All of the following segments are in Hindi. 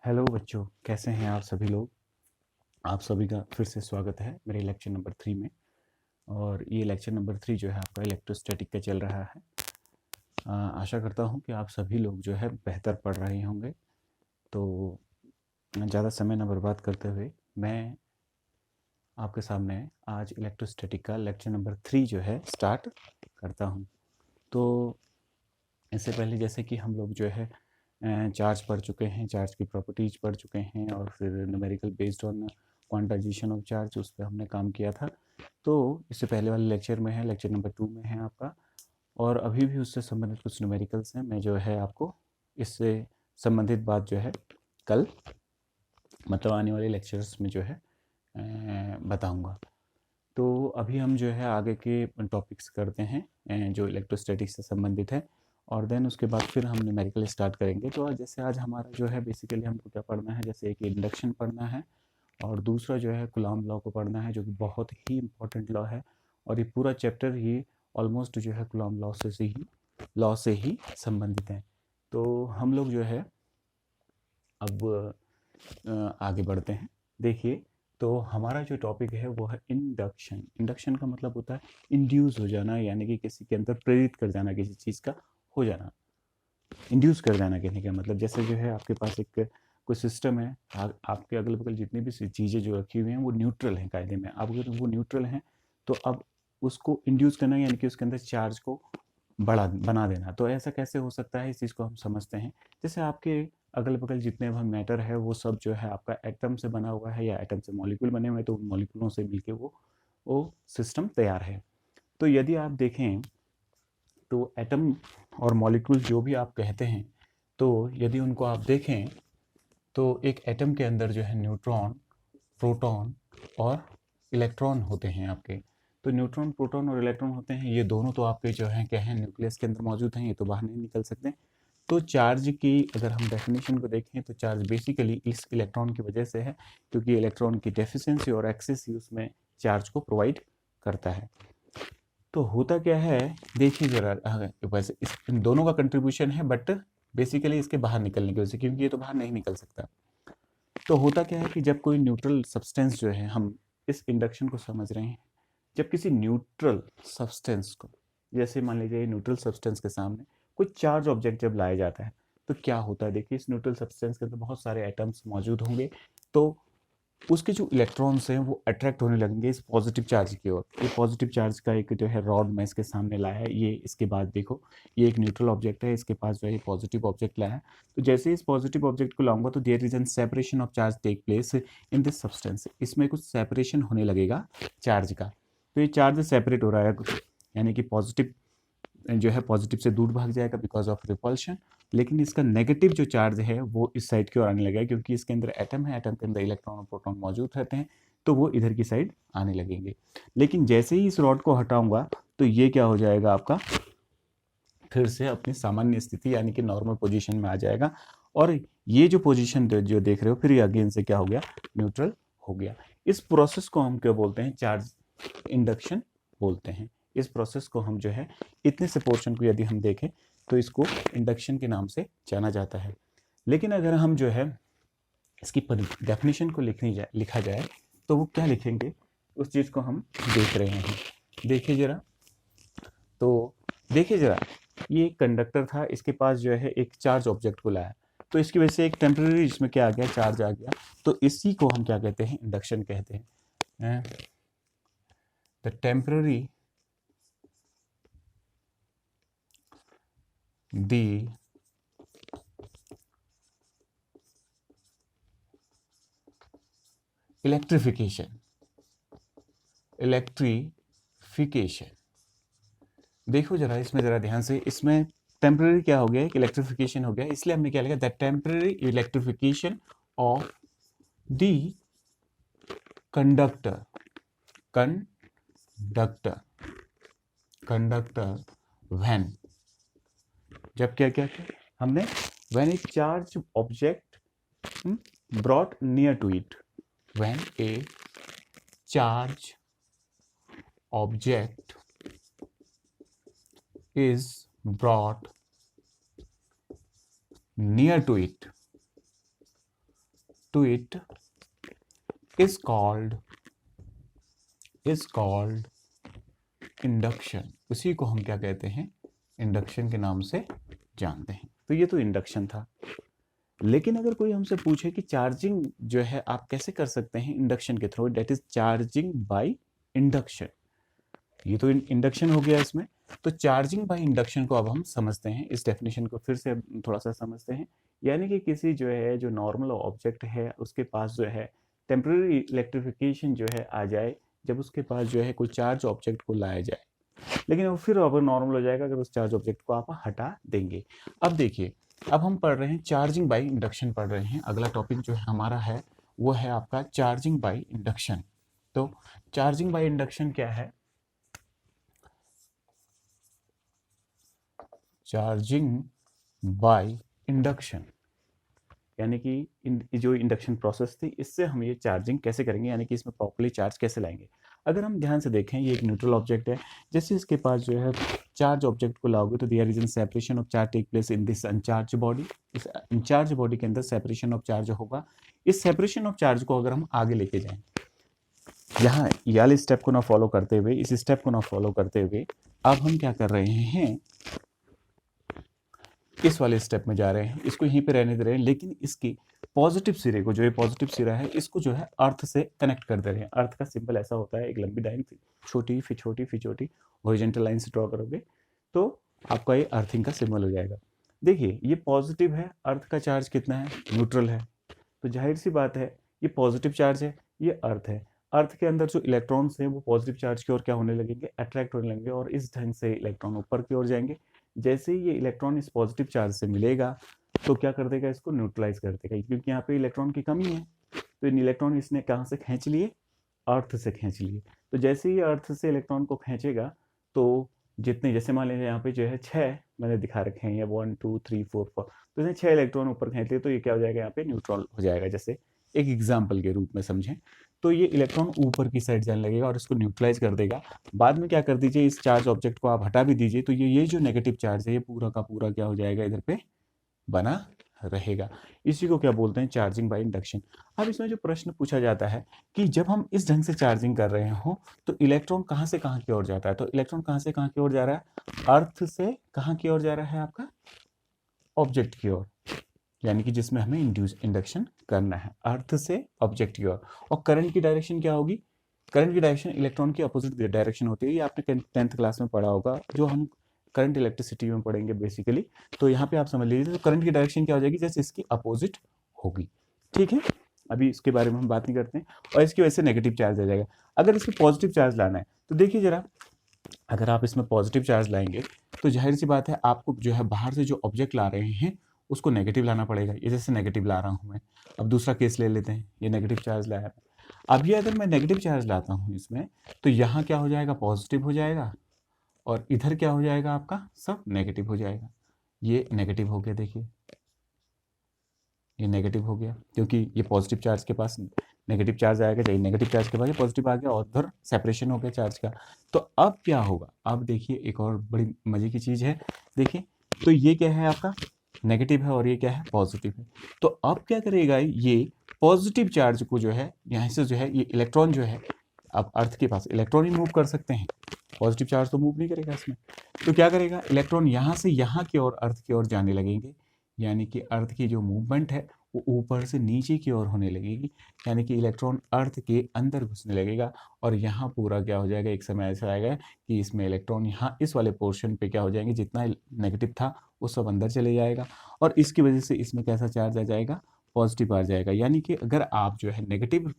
हेलो बच्चों, कैसे हैं आप सभी लोग। आप सभी का फिर से स्वागत है मेरे लेक्चर नंबर 3 में। और ये लेक्चर नंबर 3 जो है आपका इलेक्ट्रोस्टैटिक का चल रहा है। आशा करता हूँ कि आप सभी लोग जो है बेहतर पढ़ रहे होंगे। तो ज़्यादा समय न बर्बाद करते हुए मैं आपके सामने आज इलेक्ट्रोस्टैटिक का लेक्चर नंबर 3 जो है स्टार्ट करता हूँ। तो इससे पहले जैसे कि हम लोग जो है चार्ज पढ़ चुके हैं, चार्ज की प्रॉपर्टीज पढ़ चुके हैं और फिर numerical based on quantization of charge उस पर हमने काम किया था। तो इससे पहले वाले लेक्चर में है, लेक्चर नंबर 2 में है आपका। और अभी भी उससे संबंधित कुछ न्यूमेरिकल्स हैं, मैं जो है आपको इससे संबंधित बात जो है कल मतलब आने वाले लेक्चर्स में जो है बताऊंगा। तो अभी हम जो है आगे के टॉपिक्स करते हैं जो इलेक्ट्रोस्टैटिक्स से संबंधित है। और देन उसके बाद फिर हम न्यूमेरिकल स्टार्ट करेंगे। तो जैसे आज हमारा जो है बेसिकली हमको क्या पढ़ना है, जैसे एक इंडक्शन पढ़ना है और दूसरा जो है कूलॉम लॉ को पढ़ना है, जो कि बहुत ही इंपॉर्टेंट लॉ है। और ये पूरा चैप्टर ही ऑलमोस्ट जो है कूलॉम लॉ से ही संबंधित है। तो हम लोग जो है अब आगे बढ़ते हैं। देखिए, तो हमारा जो टॉपिक है वो है इंडक्शन। इंडक्शन का मतलब होता है इंड्यूस हो जाना, यानी कि किसी के अंदर प्रेरित कर जाना, किसी चीज़ का हो जाना। इंड्यूस कर जाना कहने का मतलब जैसे जो है आपके पास एक कोई सिस्टम है, आपके अगल बगल जितनी भी चीज़ें जो रखी हुई हैं वो न्यूट्रल हैं कायदे में। अब अगर वो न्यूट्रल हैं तो अब उसको इंड्यूस करना यानी कि उसके अंदर चार्ज को बड़ा बना देना। तो ऐसा कैसे हो सकता है, इस चीज़ को हम समझते हैं। जैसे आपके अगल बगल जितने भी मैटर है वो सब जो है आपका एटम से बना हुआ है या एटम से मॉलिक्यूल बने हुए हैं, तो मॉलिक्यूलों से मिलके वो सिस्टम तैयार है। तो यदि आप देखें तो एटम और मॉलिक्यूल जो भी आप कहते हैं, तो यदि उनको आप देखें तो एक एटम के अंदर जो है न्यूट्रॉन, प्रोटॉन और इलेक्ट्रॉन होते हैं आपके। तो न्यूट्रॉन, प्रोटॉन और इलेक्ट्रॉन होते हैं, ये दोनों तो आपके जो हैं क्या हैं, न्यूक्लियस के अंदर मौजूद हैं, ये तो बाहर नहीं निकल सकते। तो चार्ज की अगर हम डेफिनेशन को देखें तो चार्ज बेसिकली इस इलेक्ट्रॉन की वजह से है, क्योंकि इलेक्ट्रॉन की डेफिशिएंसी और एक्सेस ही उसमें चार्ज को प्रोवाइड करता है। तो होता क्या है, देखिए जरा, वैसे इन दोनों का कंट्रीब्यूशन है, बट बेसिकली इसके बाहर निकलने की वजह से, क्योंकि ये तो बाहर नहीं निकल सकता। तो होता क्या है कि जब कोई न्यूट्रल सब्सटेंस जो है, हम इस इंडक्शन को समझ रहे हैं, जब किसी न्यूट्रल सब्सटेंस को, जैसे मान लीजिए न्यूट्रल सब्सटेंस के सामने कोई चार्ज ऑब्जेक्ट जब लाया जाता है, तो क्या होता है, देखिए इस न्यूट्रल सब्सटेंस के अंदर बहुत सारे एटम्स मौजूद होंगे। तो उसके जो इलेक्ट्रॉन्स हैं वो अट्रैक्ट होने लगेंगे इस पॉजिटिव चार्ज की ओर। ये पॉजिटिव चार्ज का एक जो है रॉड मैं इसके सामने लाया है, ये इसके बाद देखो, ये एक न्यूट्रल ऑब्जेक्ट है, इसके पास जो है पॉजिटिव ऑब्जेक्ट लाया है। तो जैसे इस पॉजिटिव ऑब्जेक्ट को लाऊंगा तो there is an separation of charge take place in this substance. इसमें कुछ सेपरेशन होने लगेगा चार्ज का। तो ये चार्ज सेपरेट हो रहा है, यानी कि पॉजिटिव जो है पॉजिटिव से दूर भाग जाएगा बिकॉज ऑफ रिपल्शन। लेकिन इसका नेगेटिव जो चार्ज है वो इस साइड की ओर आने लगेगा, क्योंकि इसके अंदर एटम है, एटम के अंदर इलेक्ट्रॉन और प्रोटॉन मौजूद रहते हैं, तो वो इधर की साइड आने लगेंगे। लेकिन जैसे ही इस रॉड को हटाऊंगा तो ये क्या हो जाएगा आपका, फिर से अपनी सामान्य स्थिति यानी कि नॉर्मल पोजीशन में आ जाएगा। और ये जो पोजीशन जो देख रहे हो, फिर ये अगेन से क्या हो गया, न्यूट्रल हो गया। इस प्रोसेस को हम क्या बोलते हैं, चार्ज इंडक्शन बोलते हैं। इस प्रोसेस को हम जो है, इतने से पोर्शन को यदि हम देखें तो इसको इंडक्शन के नाम से जाना जाता है। लेकिन अगर हम जो है इसकी डेफिनेशन को लिखा जाए तो वो क्या लिखेंगे, उस चीज़ को हम देख रहे हैं। देखिए जरा, तो देखिए जरा, ये एक कंडक्टर था, इसके पास जो है एक चार्ज ऑब्जेक्ट को लाया, तो इसकी वजह से एक टेम्पररी इसमें क्या आ गया, चार्ज आ गया। तो इसी को हम क्या कहते हैं, इंडक्शन कहते हैं। The temporary the electrification, electrification. देखो जरा इसमें, जरा ध्यान से, इसमें टेम्पररी क्या हो गया, एक इलेक्ट्रिफिकेशन हो गया, इसलिए हमने क्या लिखा, the temporary electrification of the conductor, conductor, conductor when, जब क्या क्या क्या हमने, when a charge object brought near to it, when a charge object is brought near to it, to it is called induction. उसी को हम क्या कहते हैं, इंडक्शन के नाम से जानते हैं। तो ये तो इंडक्शन था। लेकिन अगर कोई हमसे पूछे कि चार्जिंग जो है आप कैसे कर सकते हैं इंडक्शन के through, that is charging by induction. ये तो इंडक्शन हो गया इसमें। तो चार्जिंग बाय इंडक्शन को अब हम समझते हैं, इस डेफिनेशन को फिर से थोड़ा सा समझते हैं। यानी कि किसी जो है जो नॉर्मल ऑब्जेक्ट है उसके पास जो है टेम्पररी इलेक्ट्रिफिकेशन जो है आ जाए, जब उसके पास जो है कोई चार्ज ऑब्जेक्ट को लाया जाए, लेकिन वो फिर अब नॉर्मल हो जाएगा अगर उस चार्ज ऑब्जेक्ट को आप हटा देंगे। अब देखिए, अब हम पढ़ रहे हैं चार्जिंग बाय इंडक्शन पढ़ रहे हैं। अगला टॉपिक जो है हमारा है वो है आपका चार्जिंग बाय इंडक्शन। तो चार्जिंग बाय इंडक्शन क्या है? चार्जिंग बाय इंडक्शन यानी कि जो इंडक्शन प्रोसेस थी, इससे हम ये चार्जिंग कैसे करेंगे, यानी कि इसमें प्रॉपर्ली चार्ज कैसे लाएंगे। अगर हम ध्यान से देखें, ये एक न्यूट्रल ऑब्जेक्ट है। जैसे इसके पास जो है चार्ज ऑब्जेक्ट को लाओगे तो there is an separation of charge take place in this uncharged body. इस अनचार्ज बॉडी के अंदर सेपरेशन ऑफ चार्ज होगा। इस सेपरेशन ऑफ चार्ज को अगर हम आगे लेके जाएं, यहाँ ये वाले स्टेप को ना फॉलो करते हुए, इस स्टेप को ना फॉलो करते हुए, अब हम क्या कर रहे हैं, इस वाले स्टेप में जा रहे हैं। इसको यहीं पे रहने दे रहे हैं, लेकिन इसकी पॉजिटिव सिरे को, जो ये पॉजिटिव सिरा है, इसको जो है अर्थ से कनेक्ट कर दे रहे हैं। अर्थ का सिंबल ऐसा होता है, एक लंबी लाइन, छोटी फिर छोटी फिर छोटी हॉरिजॉन्टल लाइन से ड्रॉ करोगे तो आपका ये अर्थिंग का सिंबल हो जाएगा। देखिए ये पॉजिटिव है, अर्थ का चार्ज कितना है, न्यूट्रल है, तो जाहिर सी बात है ये पॉजिटिव चार्ज है, ये अर्थ है। अर्थ के अंदर जो इलेक्ट्रॉन्स हैं वो पॉजिटिव चार्ज की ओर क्या होने लगेंगे, अट्रैक्ट होने लगेंगे, और इस ढंग से इलेक्ट्रॉन ऊपर की ओर जाएंगे। जैसे ही ये इलेक्ट्रॉन इस पॉजिटिव चार्ज से मिलेगा तो क्या कर देगा, इसको न्यूट्रलाइज कर देगा, क्योंकि यहाँ पे इलेक्ट्रॉन की कमी है। तो इन इलेक्ट्रॉन इसने कहाँ से खींच लिए, अर्थ से खींच लिए। तो जैसे ही अर्थ से इलेक्ट्रॉन को खींचेगा तो जितने, जैसे मान लीजिए यहाँ पे जो है 6 मैंने दिखा रखे हैं, ये 1 2 3 4 4, तो इसने 6 इलेक्ट्रॉन ऊपर खींच लिए, तो ये क्या हो जाएगा, यहाँ पे न्यूट्रल हो जाएगा। जैसे एक एग्जाम्पल के रूप में समझें तो ये इलेक्ट्रॉन ऊपर की साइड जाने लगेगा और इसको न्यूट्रलाइज कर देगा। बाद में क्या कर दीजिए, इस चार्ज ऑब्जेक्ट को आप हटा भी दीजिए तो ये जो नेगेटिव चार्ज है ये पूरा का पूरा क्या हो जाएगा, इधर पे बना रहेगा। इसी को क्या बोलते हैं, चार्जिंग बाय इंडक्शन। अब इसमें जो प्रश्न पूछा जाता है कि जब हम इस ढंग से चार्जिंग कर रहे हो तो इलेक्ट्रॉन कहाँ से कहाँ की ओर जाता है, तो इलेक्ट्रॉन कहाँ से कहाँ की ओर जा रहा है, अर्थ से कहाँ की ओर जा रहा है, आपका ऑब्जेक्ट की ओर, यानी कि जिसमें हमें इंडक्शन करना है, अर्थ से ऑब्जेक्ट की ओर। और करंट की डायरेक्शन क्या होगी, करंट की डायरेक्शन इलेक्ट्रॉन की अपोजिट डायरेक्शन होती है। ये आपने 10th क्लास में पढ़ा होगा, जो हम करंट इलेक्ट्रिसिटी में पढ़ेंगे बेसिकली। तो यहाँ पे आप समझ लीजिए, तो करंट की डायरेक्शन क्या हो जाएगी, जैसे इसकी अपोजिट होगी। ठीक है, अभी इसके बारे में हम बात नहीं करते हैं। और इसकी वजह से नेगेटिव चार्ज आ जाएगा। अगर इसमें पॉजिटिव चार्ज लाना है तो देखिए जरा, अगर आप इसमें पॉजिटिव चार्ज लाएंगे तो जाहिर सी बात है आपको जो है बाहर से जो ऑब्जेक्ट ला रहे हैं उसको नेगेटिव लाना पड़ेगा। ये जैसे नेगेटिव ला रहा हूँ मैं। अब दूसरा केस ले लेते हैं, ये नेगेटिव चार्ज लाया। अब ये अगर मैं नेगेटिव चार्ज लाता हूँ इसमें, तो यहाँ क्या हो जाएगा, पॉजिटिव हो जाएगा, और इधर क्या हो जाएगा, आपका सब नेगेटिव हो जाएगा। ये नेगेटिव हो गया, देखिए ये नेगेटिव हो गया, क्योंकि ये पॉजिटिव चार्ज के पास नेगेटिव चार्ज आएगा, चाहिए नेगेटिव चार्ज के पास ये पॉजिटिव आ गया, और उधर सेपरेशन हो गया चार्ज का। तो अब क्या होगा, अब देखिए एक और बड़ी मजे की चीज़ है। देखिए तो ये क्या है, आपका नेगेटिव है, और ये क्या है, पॉजिटिव है। तो अब क्या करेगा, ये पॉजिटिव चार्ज को जो है यहाँ से जो है ये इलेक्ट्रॉन जो है, अब अर्थ के पास इलेक्ट्रॉन ही मूव कर सकते हैं, पॉजिटिव चार्ज तो मूव नहीं करेगा इसमें। तो क्या करेगा, इलेक्ट्रॉन यहाँ से यहाँ की ओर, अर्थ की ओर जाने लगेंगे, यानी कि अर्थ की जो मूवमेंट है वो ऊपर से नीचे की ओर होने लगेगी, यानी कि इलेक्ट्रॉन अर्थ के अंदर घुसने लगेगा। और यहाँ पूरा क्या हो जाएगा, एक समय ऐसा आएगा कि इसमें इलेक्ट्रॉन यहाँ इस वाले पोर्शन पे क्या हो जाएंगे, जितना नेगेटिव था वो सब अंदर चले जाएगा, और इसकी वजह से इसमें कैसा चार्ज आ जाएगा, पॉजिटिव आ जाएगा। यानी कि अगर आप जो है नेगेटिव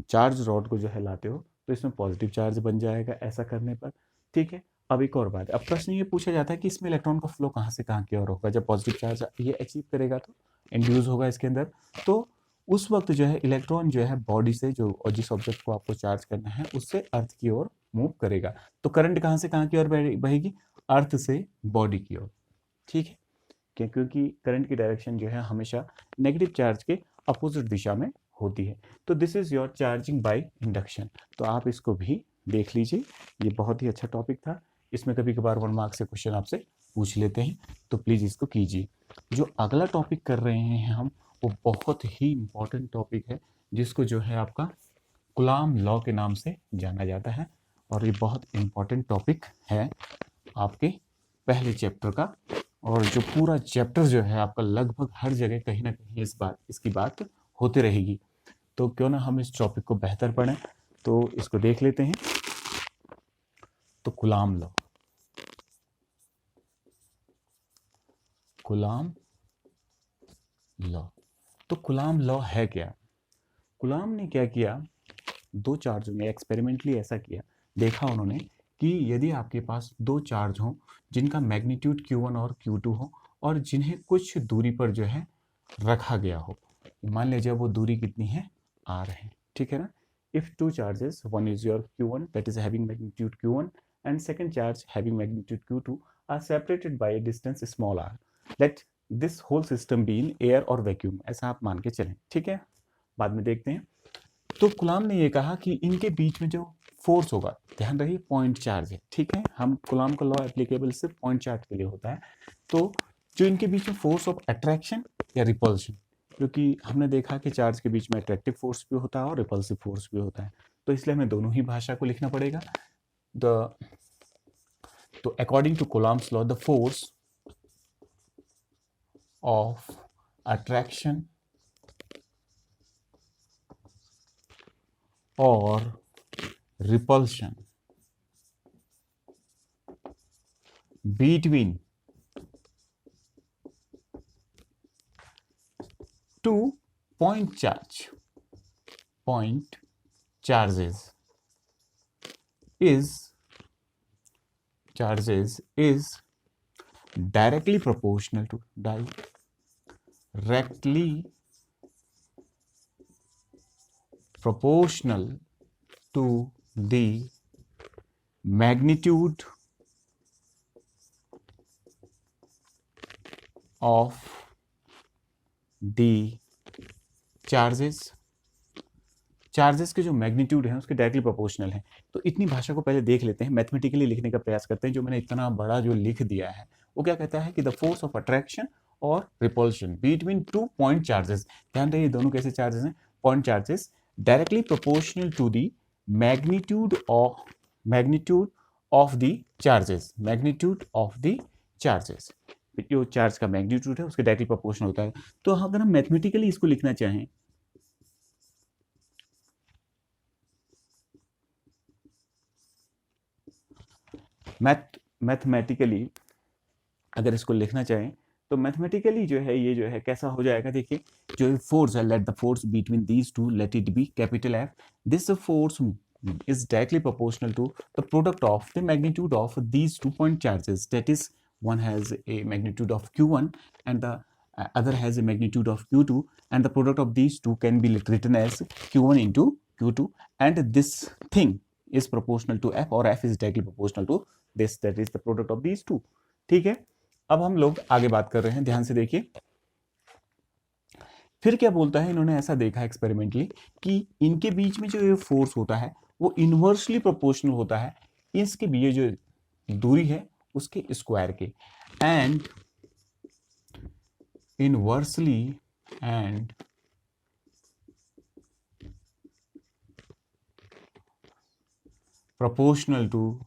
चार्ज रॉड को जो है लाते हो तो इसमें पॉजिटिव चार्ज बन जाएगा ऐसा करने पर। ठीक है, अब एक और बात, अब प्रश्न ये पूछा जाता है कि इसमें इलेक्ट्रॉन का फ्लो कहाँ से कहाँ की ओर होगा, जब पॉजिटिव चार्ज ये अचीव करेगा तो इंड्यूस होगा इसके अंदर। तो उस वक्त जो है इलेक्ट्रॉन जो है बॉडी से, जो और जिस ऑब्जेक्ट को आपको चार्ज करना है उससे अर्थ की ओर मूव करेगा। तो करंट कहाँ से कहाँ की ओर बहेगी, अर्थ से बॉडी की ओर। ठीक है, क्योंकि करंट की डायरेक्शन जो है हमेशा नेगेटिव चार्ज के अपोजिट दिशा में होती है। तो this is your charging by induction. तो आप इसको भी देख लीजिए, ये बहुत ही अच्छा टॉपिक था। इसमें कभी कभार 1 मार्क से क्वेश्चन आपसे पूछ लेते हैं, तो प्लीज़ इसको कीजिए। जो अगला टॉपिक कर रहे हैं हम, वो बहुत ही इम्पोर्टेंट टॉपिक है जिसको जो है आपका कूलाम लॉ के नाम से जाना जाता है, और ये बहुत इम्पोर्टेंट टॉपिक है आपके पहले चैप्टर का। और जो पूरा चैप्टर जो है आपका लगभग हर जगह कहीं ना कहीं इसकी बात होती रहेगी। तो क्यों ना हम इस टॉपिक को बेहतर पढ़ें, तो इसको देख लेते हैं। तो कूलाम लॉ, कूलाम लॉ, तो कूलाम लॉ है क्या? कूलाम ने क्या किया, दो चार्जों में एक्सपेरिमेंटली ऐसा किया, देखा उन्होंने कि यदि आपके पास दो चार्ज हों जिनका मैग्नीट्यूड Q1 और Q2 हो, और जिन्हें कुछ दूरी पर जो है रखा गया हो, मान लीजिए वो दूरी कितनी है, R है, ठीक है ना। If two charges, one is your Q1 that is having magnitude Q1 and second charge having magnitude Q2 are separated by a distance small r, let this whole system be in air और वैक्यूम, ऐसा आप मान के चलें, ठीक है, बाद में देखते हैं। तो कूलाम ने ये कहा कि इनके बीच में जो फोर्स होगा, ध्यान रखिए पॉइंट चार्ज है, ठीक है, हम कूलाम का लॉ एप्लीकेबल सिर्फ पॉइंट चार्ज के लिए होता है। तो जो इनके बीच में फोर्स ऑफ अट्रैक्शन या रिपल्शन, क्योंकि हमने देखा कि चार्ज के बीच में अट्रैक्टिव फोर्स भी होता है और रिपल्सिव फोर्स भी होता है, तो इसलिए हमें दोनों ही भाषा को लिखना पड़ेगा। तो according to Coulomb's law, the force of attraction और repulsion between two point charges is directly proportional to the magnitude of the charges के जो मैग्नीट्यूड है उसके डायरेक्टली प्रोपोर्शनल है। तो इतनी भाषा को पहले देख लेते हैं, मैथमेटिकली लिखने का प्रयास करते हैं। जो मैंने इतना बड़ा जो लिख दिया है वो क्या कहता है कि द फोर्स ऑफ अट्रैक्शन और repulsion between two point charges, ध्यान रखिए दोनों कैसे चार्जेस हैं, point charges, directly proportional to the magnitude of the charges, जो चार्ज का मैग्नीट्यूड है उसके डायरेक्टली प्रोपोर्शनल होता है। तो अगर हम मैथमेटिकली इसको लिखना चाहें, मैथमेटिकली अगर इसको लिखना चाहें तो मैथमेटिकली जो है ये जो है कैसा हो जाएगा, देखिए जो फोर्स है, let the force between these to, let it be capital F, this force is directly proportional to the product of the magnitude of these 2 point charges, that is one has a magnitude of Q1 and the other has a magnitude of Q2, and the product of these two can be written as Q1 into Q2, and this thing is proportional to F, or F is directly proportional to this, that is the product of these two, ठीक है। अब हम लोग आगे बात कर रहे हैं, ध्यान से देखिए। फिर क्या बोलता है, इन्होंने ऐसा देखा एक्सपेरिमेंटली कि इनके बीच में जो ये फोर्स होता है वो इनवर्सली प्रोपोर्शनल होता है इसके बीच जो दूरी है उसके स्क्वायर के, and inversely and proportional to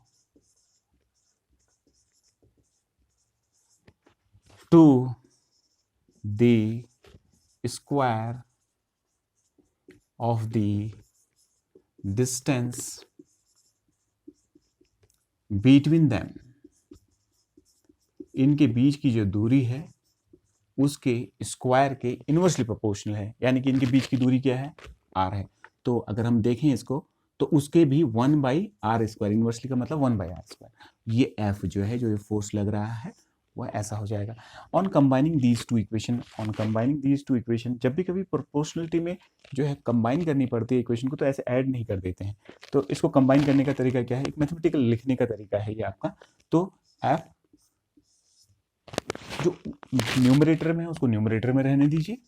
the square of the distance between them, इनके बीच की जो दूरी है उसके स्क्वायर के इनवर्सली प्रोपोर्शनल है, यानी कि इनके बीच की दूरी क्या है, r है। तो अगर हम देखें इसको तो उसके भी 1/r², इनवर्सली का मतलब 1/r², ये f जो है, जो ये फोर्स लग रहा है वह ऐसा हो जाएगा। On combining these two equation, जब भी कभी प्रोपोर्शनलिटी में जो है कंबाइन करनी पड़ती है इक्वेशन को, तो ऐसे ऐड नहीं कर देते हैं। तो इसको कंबाइन करने का तरीका क्या है, एक मैथमेटिकल लिखने का तरीका है ये आपका। तो एफ जो न्यूमरेटर में है उसको न्यूमरेटर में रहने दीजिए,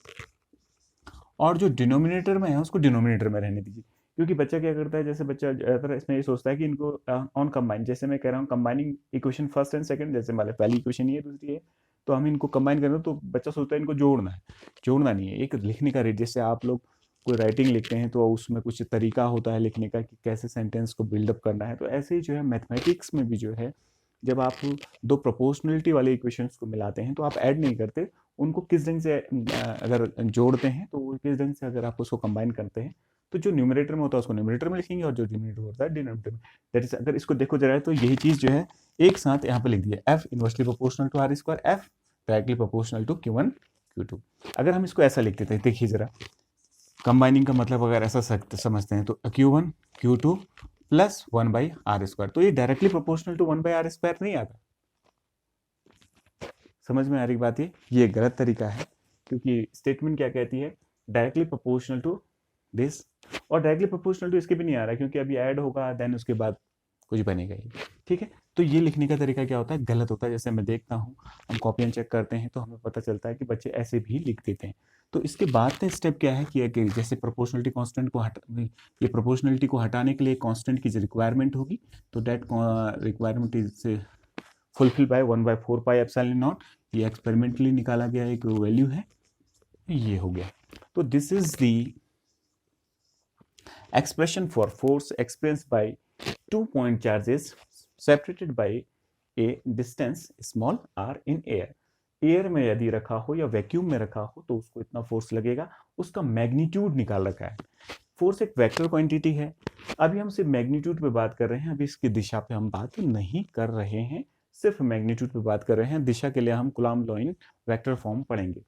और जो डिनोमिनेटर में है उसको डिनोमिनेटर में रहने दीजिए। क्योंकि बच्चा क्या करता है, जैसे बच्चा ज़्यादातर इसमें ये सोचता है कि इनको ऑन कंबाइन, जैसे मैं कह रहा हूँ combining equation first and second, जैसे मान लो पहली इक्वेशन ये, दूसरी है, तो हम इनको कंबाइन करें तो बच्चा सोचता है इनको जोड़ना है, जोड़ना नहीं है। एक लिखने का रेट, जैसे आप लोग कोई राइटिंग लिखते हैं तो उसमें कुछ तरीका होता है लिखने का कि कैसे सेंटेंस को बिल्डअप करना है, तो ऐसे ही जो है मैथमेटिक्स में भी जो है जब आप दो प्रोपोर्शनलिटी वाले इक्वेशंस को मिलाते हैं तो आप ऐड नहीं करते, उनको किस ढंग से अगर जोड़ते हैं तो किस ढंग से अगर आप उसको कंबाइन करते हैं तो जो न्यूमरेटर में होता है उसको न्यूमरेटर में लिखेंगे और जो डिनोमिनेटर होता है डिनोमिनेटर में। दैट इज, अगर इसको देखो जरा तो यही चीज जो है एक साथ यहाँ पे लिख दिया, F inversely proportional to r square, F directly proportional to Q1 Q2। अगर हम इसको ऐसा लिख देते हैं, देखिए जरा कंबाइनिंग का मतलब अगर ऐसा समझते हैं तो Q1 Q2 प्लस 1/r², तो ये डायरेक्टली प्रोपोर्शनल टू 1/r² नहीं आता। समझ में आ रही बात? ये गलत तरीका है, क्योंकि स्टेटमेंट क्या कहती है, डायरेक्टली प्रोपोर्शनल टू दिस, और डायरेक्टली प्रोपोर्शनल टू इसके भी नहीं आ रहा है क्योंकि अभी ऐड होगा देन उसके बाद कुछ बनेगा ही। ठीक है, तो ये लिखने का तरीका क्या होता है, गलत होता है। जैसे मैं देखता हूँ, हम कॉपी एंड चेक करते हैं तो हमें पता चलता है कि बच्चे ऐसे भी लिख देते हैं। तो इसके बाद का स्टेप क्या है कि जैसे प्रोपोर्शनलिटी कांस्टेंट को ये प्रोपोर्शनलिटी को हटाने के लिए कांस्टेंट की रिक्वायरमेंट होगी, तो that requirement is fulfil bye 1/4 pi epsilon naught. ये एक्सपेरिमेंटली निकाला गया एक वैल्यू है, ये हो गया। तो this is the expression for force experienced by 2 point charges separated by a distance small r in air। Air में यदि रखा हो या वैक्यूम में रखा हो तो उसको इतना फोर्स लगेगा, उसका मैग्नीट्यूड निकाल रखा है। फोर्स एक वेक्टर क्वांटिटी है, अभी हम सिर्फ मैग्नीट्यूड पे बात कर रहे हैं, अभी इसकी दिशा पे हम बात नहीं कर रहे हैं, सिर्फ मैग्नीट्यूड पे बात कर रहे हैं। दिशा के लिए हम Coulomb law in vector form पढ़ेंगे।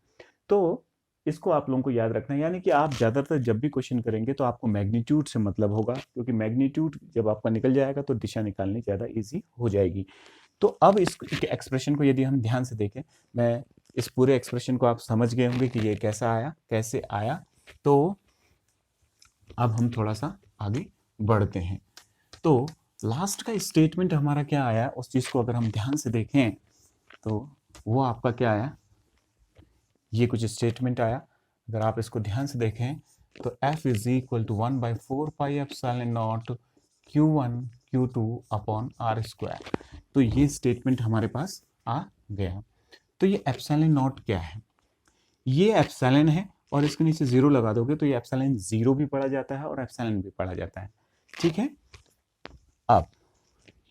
तो इसको आप लोगों को याद रखना है, यानी कि आप ज़्यादातर जब भी क्वेश्चन करेंगे तो आपको मैग्नीट्यूड से मतलब होगा, क्योंकि मैग्नीट्यूड जब आपका निकल जाएगा तो दिशा निकालनी ज़्यादा इजी हो जाएगी। तो अब इस एक्सप्रेशन को यदि हम ध्यान से देखें, मैं इस पूरे एक्सप्रेशन को आप समझ गए होंगे कि ये कैसा आया, कैसे आया। तो अब हम थोड़ा सा आगे बढ़ते हैं। तो लास्ट का स्टेटमेंट हमारा क्या आया, उस चीज़ को अगर हम ध्यान से देखें तो वो आपका क्या आया, ये कुछ स्टेटमेंट आया। अगर आप इसको ध्यान से देखें तो f is equal to 1/4 pi epsilon not Q1 Q2 upon r²। तो ये स्टेटमेंट हमारे पास आ गया। तो ये एप्सिलॉन नॉट क्या है, ये एप्सिलॉन है और इसके नीचे 0 लगा दोगे तो ये एप्सिलॉन 0 भी पढ़ा जाता है और एप्सिलॉन भी पढ़ा जाता है। ठीक है, अब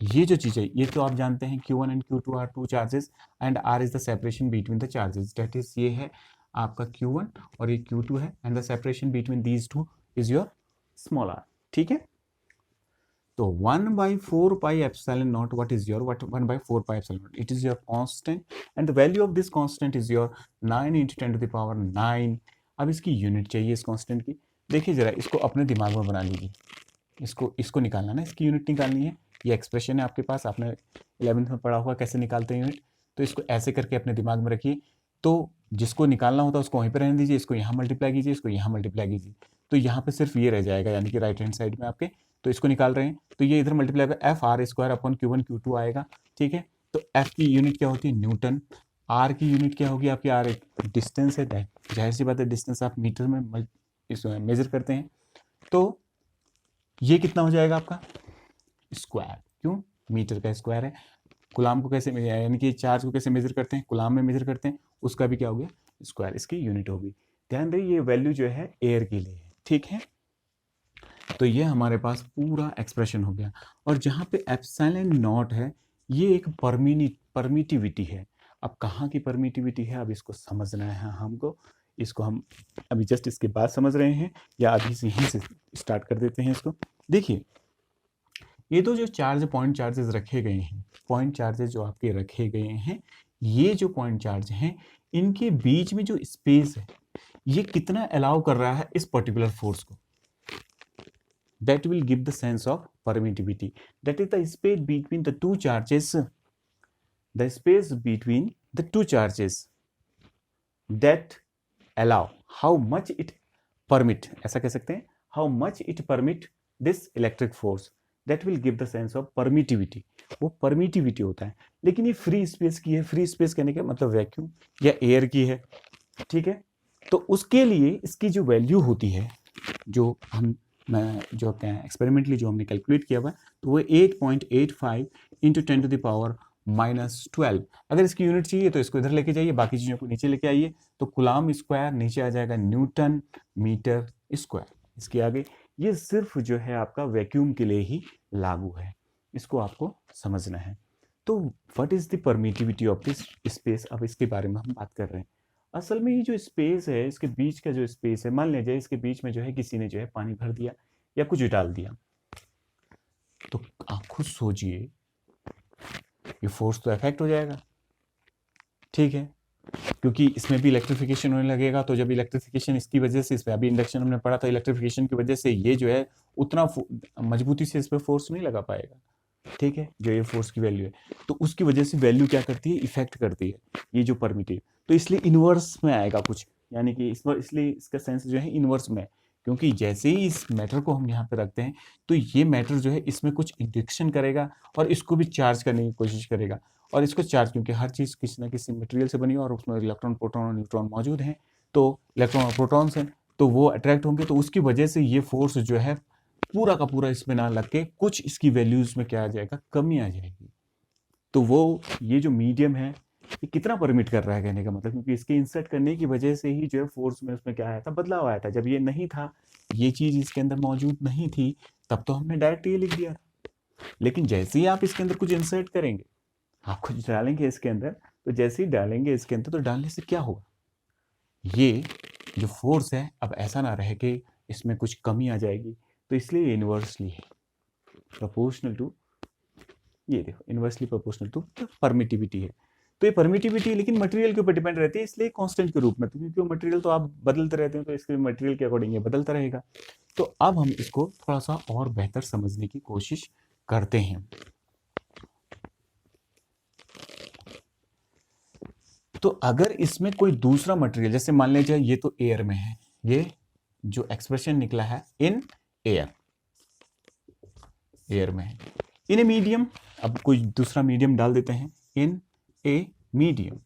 ये जो चीज़ है ये तो आप जानते हैं, Q1 and Q2 are two charges and R is the separation between the charges. That is, ये है आपका Q1 और ये Q2 है, and the separation between these two is your small r। ठीक है, तो 1/4 pi epsilon naught, what is your 1/4 pi epsilon naught, it is your constant and the value of this constant is your 9 × 10⁻⁹। अब इसकी यूनिट चाहिए इस कांस्टेंट की। देखिए जरा, इसको अपने दिमाग में बना लीजिए, इसको निकालना ना, इसकी यूनिट निकालनी है। ये एक्सप्रेशन है आपके पास, आपने 11th में पढ़ा हुआ कैसे निकालते हैं यूनिट, तो इसको ऐसे करके अपने दिमाग में रखिए। तो जिसको निकालना होता है उसको वहीं पर रहने दीजिए, इसको यहाँ मल्टीप्लाई कीजिए, इसको यहाँ मल्टीप्लाई कीजिए, तो यहाँ पे सिर्फ ये रह जाएगा, यानी कि राइट हैंड साइड में आपके। तो इसको निकाल रहे हैं तो ये इधर मल्टीप्लाई पर FR² अपॉन Q1 Q2 आएगा। ठीक है, तो F की यूनिट क्या होती है, न्यूटन। R की यूनिट क्या होगी आपकी, R एक डिस्टेंस है, जाहिर सी बात है डिस्टेंस आप मीटर में मेजर करते हैं। तो ये कितना हो जाएगा आपका स्क्वायर, क्यों, मीटर का स्क्वायर है। कूलॉम को कैसे, यानी कि चार्ज को कैसे मेजर करते हैं, कूलॉम में मेजर करते हैं, उसका भी क्या हो गया स्क्वायर, इसकी यूनिट होगी। ध्यान रही, ये वैल्यू जो है एयर के लिए है। ठीक है, तो ये हमारे पास पूरा एक्सप्रेशन हो गया। और जहाँ पे एप्सिलॉन नॉट है, ये एक परमिटिविटी है। अब कहाँ की परमिटिविटी है, अब इसको समझना है हमको। इसको हम अभी जस्ट इसके बाद समझ रहे हैं, या अभी से यहीं से स्टार्ट कर देते हैं इसको। देखिए, ये तो जो पॉइंट चार्जेस रखे गए हैं, पॉइंट चार्जेस जो आपके रखे गए हैं, ये जो पॉइंट चार्ज हैं, इनके बीच में जो स्पेस है, ये कितना अलाउ कर रहा है इस पर्टिकुलर फोर्स को, that will give the sense of permittivity. That is the space between the two charges, the space between the two charges that allow how much it permit, ऐसा कह सकते हैं, how much it permit this electric force, that will give the sense of permittivity। वो permittivity होता है, लेकिन ये फ्री स्पेस की है। फ्री स्पेस कहने का मतलब वैक्यूम या एयर की है। ठीक है, तो उसके लिए इसकी जो वैल्यू होती है, जो हम जो एक्सपेरिमेंटली जो हमने कैलकुलेट किया हुआ है, तो वो 8.85 × 10⁻⁻⁴ -12। अगर इसकी यूनिट चाहिए तो इसको इधर लेके जाइए, बाकी चीज़ों को नीचे लेके आइए, तो कूलाम स्क्वायर नीचे आ जाएगा न्यूटन मीटर स्क्वायर। इसके आगे ये सिर्फ जो है आपका वैक्यूम के लिए ही लागू है, इसको आपको समझना है। तो what is the permittivity of this space, अब इसके बारे में हम बात कर रहे हैं। असल में ये जो स्पेस है, इसके बीच का जो स्पेस है, मान लीजिए इसके बीच में जो है किसी ने जो है पानी भर दिया या कुछ डाल दिया, तो आप खुद सोचिए ये फोर्स तो इफेक्ट हो जाएगा, ठीक है, क्योंकि इसमें भी इलेक्ट्रिफिकेशन होने लगेगा। तो जब इलेक्ट्रिफिकेशन इसकी वजह से, इसमें अभी इंडक्शन हमने पढ़ा था, इलेक्ट्रिफिकेशन की वजह से ये जो है उतना मजबूती से इस पर फोर्स नहीं लगा पाएगा, ठीक है, जो ये फोर्स की वैल्यू है, तो उसकी वजह से वैल्यू क्या करती है, इफेक्ट करती है ये जो परमिटिव, तो इसलिए इनवर्स में आएगा कुछ, यानी कि इसलिए इसका सेंस जो है इनवर्स में, क्योंकि जैसे ही इस मैटर को हम यहाँ पे रखते हैं तो ये मैटर जो है इसमें कुछ इंडक्शन करेगा और इसको भी चार्ज करने की कोशिश करेगा, और इसको चार्ज, क्योंकि हर चीज़ किसी ना किसी मटेरियल से बनी है और उसमें इलेक्ट्रॉन, प्रोटॉन और न्यूट्रॉन मौजूद हैं, तो इलेक्ट्रॉन और प्रोटॉन्स हैं, तो वो अट्रैक्ट होंगे, तो उसकी वजह से ये फोर्स जो है पूरा का पूरा इसमें ना लग के कुछ इसकी वैल्यूज में क्या आ जाएगा, कमी आ जाएगी। तो वो ये जो मीडियम है ये कितना परमिट कर रहा है कहने का मतलब, क्योंकि इसके इंसर्ट करने की वजह से ही जो है फोर्स में उसमें क्या आया था, बदलाव आया था। जब ये नहीं था, ये चीज इसके अंदर मौजूद नहीं थी, तब तो हमने डायरेक्ट ये लिख दिया था। लेकिन जैसे ही आप इसके अंदर कुछ इंसर्ट करेंगे, आप कुछ डालेंगे इसके अंदर, तो जैसे ही डालेंगे इसके अंदर, तो डालने से क्या होगा, ये जो फोर्स है अब ऐसा ना रहे कि इसमें कुछ कमी आ जाएगी, तो इसलिए इनवर्सली है प्रोपोर्शनल टू, ये देखो इनवर्सली प्रोपोर्शनल टू परमिटिविटी है। तो ये परमिटिविटी लेकिन मटेरियल के ऊपर डिपेंड रहती है, इसलिए कांस्टेंट के रूप में, क्योंकि मटेरियल तो आप बदलते रहते हैं, तो इसके मटेरियल के अकॉर्डिंग ये बदलता रहेगा। तो अब हम इसको थोड़ा सा और बेहतर समझने की कोशिश करते हैं। तो अगर इसमें कोई दूसरा मटेरियल, जैसे मान लीजिए ये तो एयर में है, ये जो एक्सप्रेशन निकला है इन एयर, एयर में है, इन ए मीडियम, अब कोई दूसरा मीडियम डाल देते हैं, इन ए मीडियम,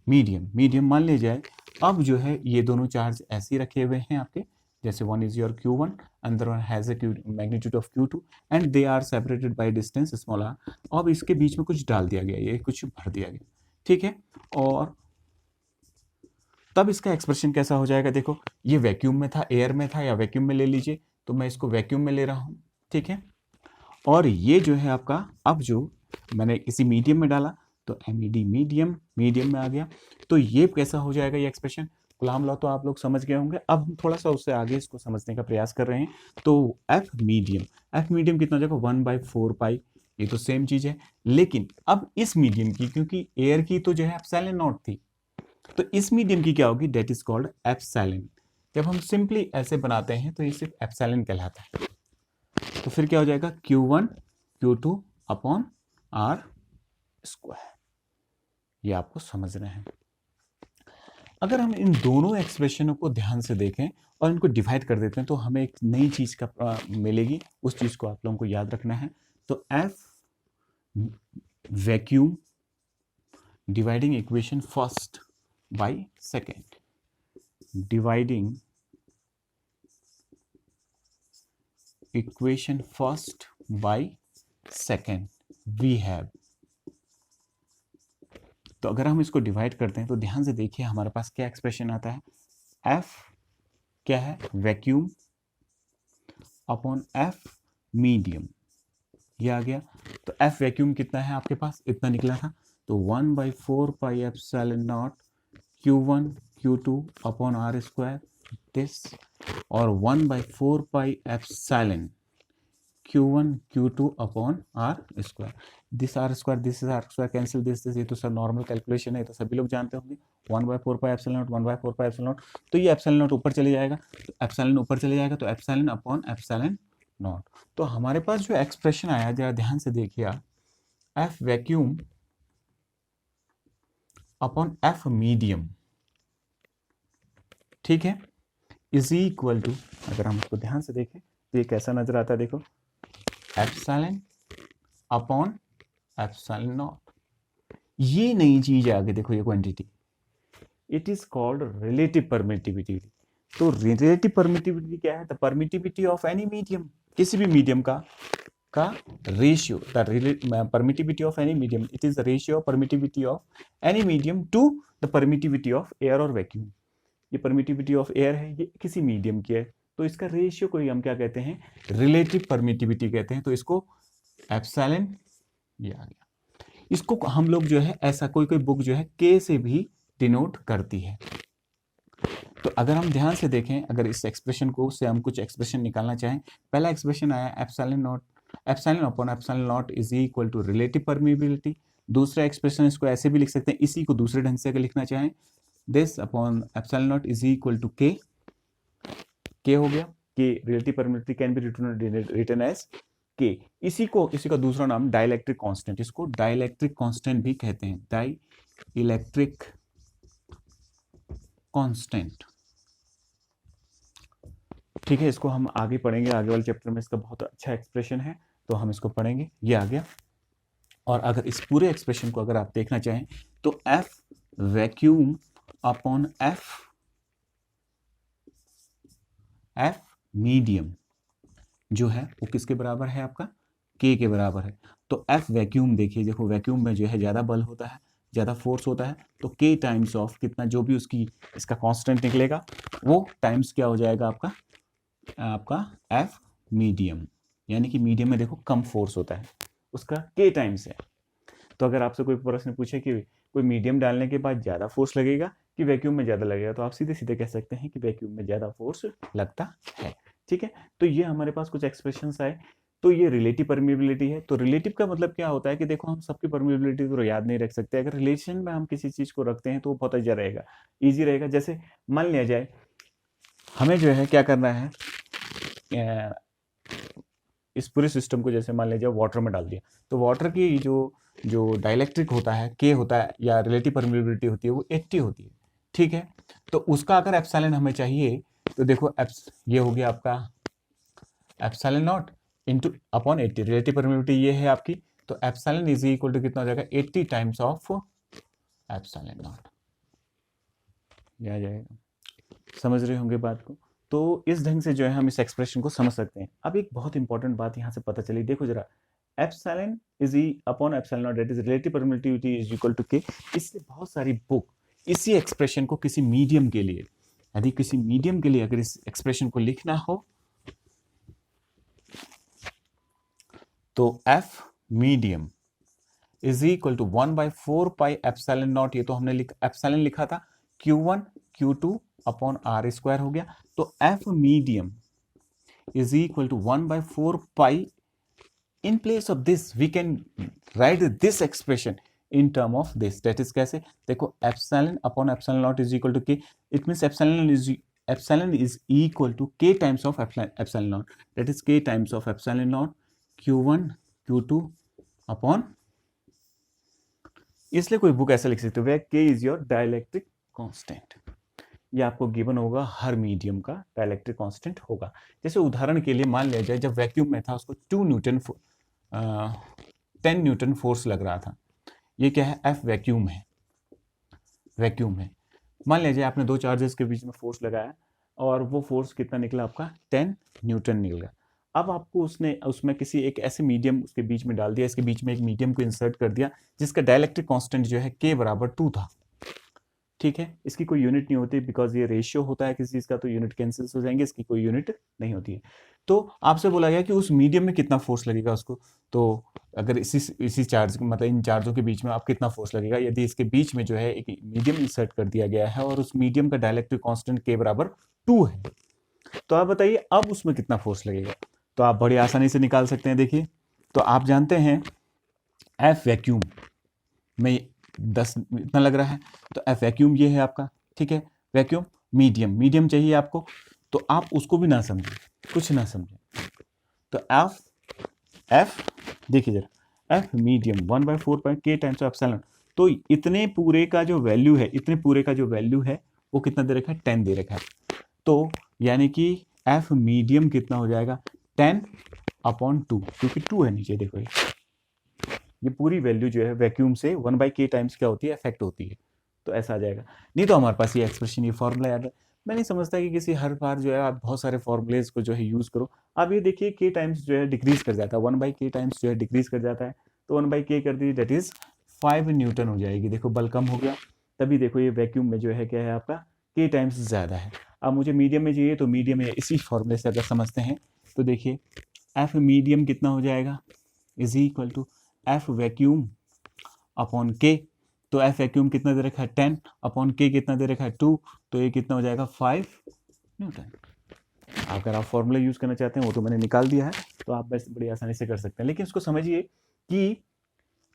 मीडियम मान लिया जाए। अब जो है ये दोनों चार्ज ऐसे ही रखे हुए हैं आपके, जैसे वन इज योर Q1, अंदर one has a magnitude of Q2 and they are separated by distance small r। अब इसके बीच में कुछ डाल दिया गया, ये कुछ भर दिया गया, ठीक है, और तब इसका एक्सप्रेशन कैसा हो जाएगा, देखो ये वैक्यूम में था, एयर में था, या वैक्यूम में ले लीजिए, तो मैं इसको वैक्यूम में ले रहा हूं, ठीक है, और ये जो है आपका, अब जो मैंने किसी मीडियम में डाला, तो MED मीडियम में आ गया, तो ये कैसा हो जाएगा ये एक्सप्रेशन, कूलाम लॉ तो आप लोग समझ गए होंगे। अब हम थोड़ा सा उससे आगे इसको समझने का प्रयास कर रहे हैं। तो F मीडियम कितना हो जाएगा, 1/4 पाई, ये तो सेम चीज है, लेकिन अब इस मीडियम की, क्योंकि एयर की तो जो है एप्सिलॉन नॉट थी, तो इस मीडियम की क्या होगी, डेट इज कॉल्ड एप्सिलॉन। जब हम सिंपली ऐसे बनाते हैं तो ये सिर्फ एप्सिलॉन कहलाता है। तो फिर क्या हो जाएगा, Q1 Q2 upon R square, ये आपको समझना है। अगर हम इन दोनों एक्सप्रेशनों को ध्यान से देखें और इनको डिवाइड कर देते हैं, तो हमें एक नई चीज का मिलेगी, उस चीज को आप लोगों को याद रखना है। तो F vacuum dividing equation first by second, dividing equation first by second we have. तो अगर हम इसको डिवाइड करते हैं तो ध्यान से देखिए हमारे पास क्या एक्सप्रेशन आता है, F क्या है, वैक्यूम अपॉन F मीडियम, ये आ गया। तो F वैक्यूम कितना है आपके पास, इतना निकला था, तो 1/4 pi epsilon not Q1 Q2 upon R square this, और 1/4 pi epsilon Q1 Q2 upon R square, this R square this R square cancel this, ये तो सर नॉर्मल कैलकुलेशन है, तो सभी लोग जानते होंगे। 1/4 pi epsilon not 1/4 pi epsilon not, तो ये एप्सिलॉन नॉट ऊपर चले जाएगा, तो एप्सिलॉन ऊपर चले जाएगा, तो एप्सिलॉन अपॉन एप्सिलॉन नॉट। तो हमारे पास जो एक्सप्रेशन आया, जरा ध्यान से देखिए आप, F vacuum upon F medium, ठीक है, इज इक्वल टू, अगर हम इसको ध्यान से देखें तो ये कैसा नजर आता है, देखो एप्सिलॉन अपॉन एप्सिलॉन नॉट, ये नई चीज है आगे, देखो ये quantity, it is called relative permittivity. तो रिलेटिव परमिटिविटी क्या है, the permittivity of any medium, किसी भी मीडियम का का ratio, the permittivity of any medium, it is the ratio of permittivity of any medium to the permittivity of air और वैक्यूम। ये परमिटिविटी ऑफ एयर है, ये किसी मीडियम की है, तो इसका रेशियो को हम क्या कहते हैं, रिलेटिव परमिटिविटी कहते हैं। तो इसको एप्सिलॉन, ये आ गया, इसको हम लोग जो है ऐसा कोई कोई बुक जो है के से भी डिनोट करती है। तो अगर हम ध्यान से देखें, अगर इस एक्सप्रेशन को से हम कुछ एक्सप्रेशन निकालना चाहें, पहला एक्सप्रेशन आया epsilon naught, epsilon upon epsilon not is equal to relative permeability. दूसरा एक्सप्रेशन इसको ऐसे भी लिख सकते हैं, इसी को दूसरे ढंग से अगर लिखना चाहें, this upon epsilon not is equal to K, K हो गया, कि relative permeability can be written as K. इसी का दूसरा नाम डाइलेक्ट्रिक कांस्टेंट, इसको डाइलेक्ट्रिक कांस्टेंट भी कहते हैं, डाई इलेक्ट्रिक कांस्टेंट। ठीक है, इसको हम आगे पढ़ेंगे, आगे वाले चैप्टर में इसका बहुत अच्छा एक्सप्रेशन है, तो हम इसको पढ़ेंगे। ये आ गया। और अगर इस पूरे एक्सप्रेशन को अगर आप देखना चाहें तो F vacuum upon F medium जो है वो किसके बराबर है, आपका के के बराबर है। तो एफ वैक्यूम देखिए, देखो वैक्यूम में जो है ज़्यादा बल होता है, ज़्यादा फोर्स होता है, तो के टाइम्स ऑफ कितना जो भी उसकी इसका कांस्टेंट निकलेगा वो टाइम्स क्या हो जाएगा आपका एफ मीडियम, यानी कि मीडियम में देखो कम फोर्स होता है, उसका के टाइम्स है। तो अगर आपसे कोई प्रश्न पूछे कि कोई मीडियम डालने के बाद ज़्यादा फोर्स लगेगा कि वैक्यूम में ज़्यादा लगेगा, तो आप सीधे सीधे कह सकते हैं कि वैक्यूम में ज़्यादा फोर्स लगता है। ठीक है, तो ये हमारे पास कुछ एक्सप्रेशंस आए। तो ये रिलेटिव परमिबिलिटी है। तो रिलेटिव का मतलब क्या होता है कि देखो हम सबकी परमिबिलिटी तो याद नहीं रख सकते, अगर रिलेशन में हम किसी चीज़ को रखते हैं तो वो बहुत अच्छा रहेगा, ईजी रहेगा। जैसे मान लिया जाए हमें जो है क्या करना है, इस पूरे सिस्टम को जैसे मान लीजिए वाटर में डाल दिया, तो वाटर की जो डाइलेक्ट्रिक होता है के होता है या रिलेटिव परमिबिलिटी होती है वो 80 होती है। ठीक है, तो उसका अगर एप्सिलॉन हमें चाहिए तो देखो ये हो गया आपका epsilon not into upon 80, relative permeability ये है आपकी, तो एप्सिलॉन इज इक्वल टू कितना हो जाएगा 80 टाइम्स ऑफ एप्सिलॉन नॉट, ये आ जाएगा। समझ रहे होंगे बात को। तो इस ढंग से जो है हम इस एक्सप्रेशन को समझ सकते हैं। अब एक बहुत इंपॉर्टेंट बात यहाँ से पता चली, देखो जरा, epsilon is upon epsilon not that is relative permittivity is equal to K. इससे बहुत सारी बुक इसी एक्सप्रेशन को किसी मीडियम के लिए, यदि किसी मीडियम के लिए अगर इस एक्सप्रेशन को लिखना हो तो F medium is equal to 1/4 pi epsilon naught, ये तो हमने एप्सिलॉन लिखा था, Q1 Q2 upon r square हो गया। तो F medium is equal to 1/4 pi, in place of this we can write this expression in term of this, that is कैसे, देखो epsilon upon epsilon not is equal to K, it means epsilon is equal to K times of epsilon not, that is K times of epsilon not Q1 Q2 upon, इसलिए कोई बुक ऐसा लिख सकते हो के इज योर डाइलेक्ट्रिक कांस्टेंट। ये आपको गिवन होगा, हर मीडियम का डाइलेक्ट्रिक कांस्टेंट होगा। जैसे उदाहरण के लिए मान लिया जाए जब वैक्यूम में था उसको 10 न्यूटन फोर्स लग रहा था, ये क्या है, एफ वैक्यूम है। वैक्यूम है, मान लिया जाए आपने दो चार्जेस के बीच में फोर्स लगाया और वो फोर्स कितना निकला आपका 10 न्यूटन निकला। अब आपको उसमें किसी एक ऐसे मीडियम उसके बीच में डाल दिया, इसके बीच में एक मीडियम को इंसर्ट कर दिया जिसका डाइलेक्ट्रिक कांस्टेंट जो है के बराबर 2 था। ठीक है, इसकी कोई यूनिट नहीं होती बिकॉज ये रेशियो होता है किसी चीज का, तो यूनिट कैंसिल हो जाएंगे, इसकी कोई यूनिट नहीं होती है। तो आपसे बोला गया कि उस मीडियम में कितना फोर्स लगेगा उसको, तो अगर इसी चार्ज मतलब इन चार्जों के बीच में आप कितना फोर्स लगेगा, यदि इसके बीच में जो है एक मीडियम इंसर्ट कर दिया गया है और उस मीडियम का डाइलेक्ट्रिक कांस्टेंट के बराबर 2 है, तो आप बताइए अब उसमें कितना फोर्स लगेगा। तो आप बड़ी आसानी से निकाल सकते हैं। देखिए, तो आप जानते हैं एफ वैक्यूम में 10 इतना लग रहा है, तो एफ वैक्यूम ये है आपका। ठीक है, वैक्यूम मीडियम चाहिए आपको, तो आप उसको भी ना समझें, कुछ ना समझें, तो एफ देखिए जरा, एफ मीडियम 1/4 पाई के टाइम्स ऑफ एप्सिलॉन, तो इतने पूरे का जो वैल्यू है वो कितना दे रखा है, 10 दे रखा है। तो यानी कि एफ मीडियम कितना हो जाएगा 10/2, क्योंकि 2 है नीचे, देखो ये पूरी वैल्यू जो है वैक्यूम से 1/k टाइम्स क्या होती है, इफेक्ट होती है, तो ऐसा आ जाएगा। नहीं तो हमारे पास ये एक्सप्रेशन, ये फॉर्मूला याद है, मैं नहीं समझता कि किसी हर बार जो है आप बहुत सारे फॉर्मूलेज को जो है यूज़ करो। आप ये देखिए के टाइम्स जो है डिक्रीज कर जाता है, 1/k टाइम्स जो है डिक्रीज कर जाता है, तो 1/k कर दीजिए, दैट इज 5 न्यूटन हो जाएगी। देखो बल कम हो गया, तभी देखो ये वैक्यूम में जो है क्या है आपका के टाइम्स ज़्यादा है। अब मुझे मीडियम में चाहिए, तो मीडियम में इसी फॉर्मूले से अगर समझते हैं तो देखिए एफ मीडियम कितना हो जाएगा, is equal to F vacuum upon K. तो एफ वैक्यूम कितना दे रखा है 10 अपॉन के कितना दे रखा है 2, तो ये कितना हो जाएगा 5 न्यूटन। अगर आप फॉर्मूला यूज करना चाहते हैं वो तो मैंने निकाल दिया है, तो आप बस बड़ी आसानी से कर सकते हैं। लेकिन इसको समझिए कि